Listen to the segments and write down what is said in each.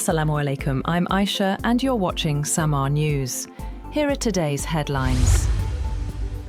Assalamu alaikum, I'm Aisha and you're watching SAMAA News. Here are today's headlines.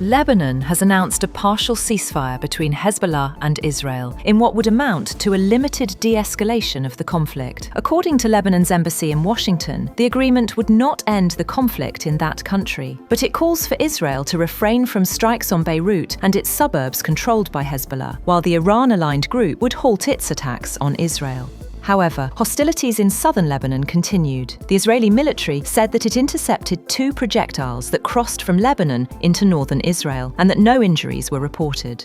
Lebanon has announced a partial ceasefire between Hezbollah and Israel in what would amount to a limited de-escalation of the conflict. According to Lebanon's embassy in Washington, the agreement would not end the conflict in that country, but it calls for Israel to refrain from strikes on Beirut and its suburbs controlled by Hezbollah, while the Iran-aligned group would halt its attacks on Israel. However, hostilities in southern Lebanon continued. The Israeli military said that it intercepted 2 projectiles that crossed from Lebanon into northern Israel and that no injuries were reported.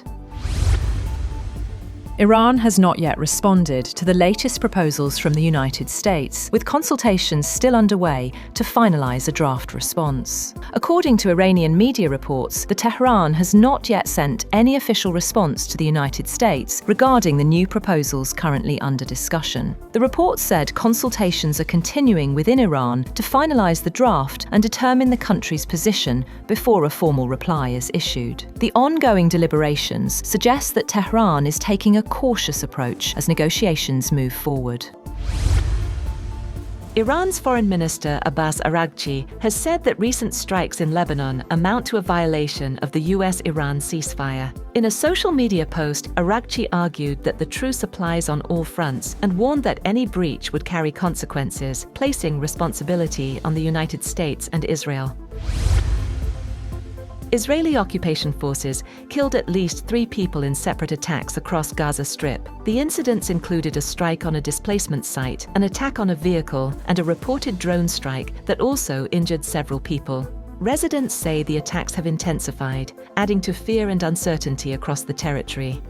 Iran has not yet responded to the latest proposals from the United States, with consultations still underway to finalize a draft response. According to Iranian media reports, the Tehran has not yet sent any official response to the United States regarding the new proposals currently under discussion. The report said consultations are continuing within Iran to finalize the draft and determine the country's position before a formal reply is issued. The ongoing deliberations suggest that Tehran is taking a cautious approach as negotiations move forward. Iran's Foreign Minister Abbas Araghchi has said that recent strikes in Lebanon amount to a violation of the US-Iran ceasefire. In a social media post, Araghchi argued that the truce applies on all fronts and warned that any breach would carry consequences, placing responsibility on the United States and Israel. Israeli occupation forces killed at least 3 people in separate attacks across Gaza Strip. The incidents included a strike on a displacement site, an attack on a vehicle, and a reported drone strike that also injured several people. Residents say the attacks have intensified, adding to fear and uncertainty across the territory.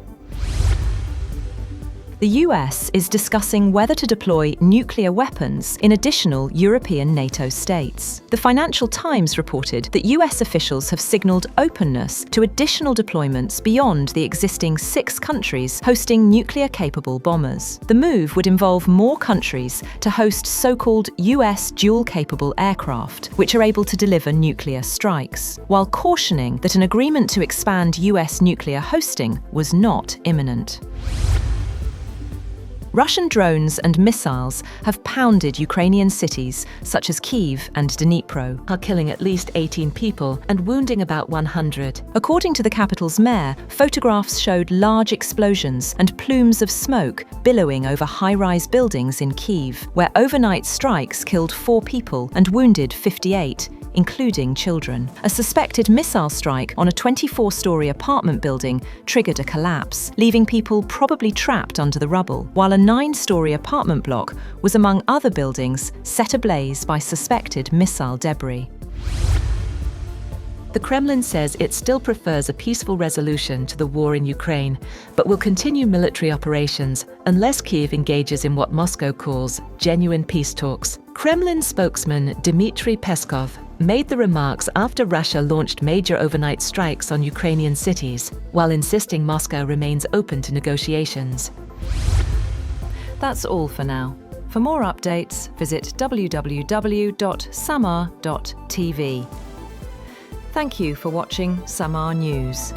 The US is discussing whether to deploy nuclear weapons in additional European NATO states. The Financial Times reported that US officials have signaled openness to additional deployments beyond the existing 6 countries hosting nuclear-capable bombers. The move would involve more countries to host so-called US dual-capable aircraft, which are able to deliver nuclear strikes, while cautioning that an agreement to expand US nuclear hosting was not imminent. Russian drones and missiles have pounded Ukrainian cities such as Kyiv and Dnipro, are killing at least 18 people and wounding about 100. According to the capital's mayor, photographs showed large explosions and plumes of smoke billowing over high-rise buildings in Kyiv, where overnight strikes killed 4 people and wounded 58, including children. A suspected missile strike on a 24-story apartment building triggered a collapse, leaving people probably trapped under the rubble, while a 9-story apartment block was among other buildings set ablaze by suspected missile debris. The Kremlin says it still prefers a peaceful resolution to the war in Ukraine, but will continue military operations unless Kyiv engages in what Moscow calls genuine peace talks. Kremlin spokesman Dmitry Peskov made the remarks after Russia launched major overnight strikes on Ukrainian cities, while insisting Moscow remains open to negotiations. That's all for now. For more updates, visit www.samaa.tv. Thank you for watching SAMAA News.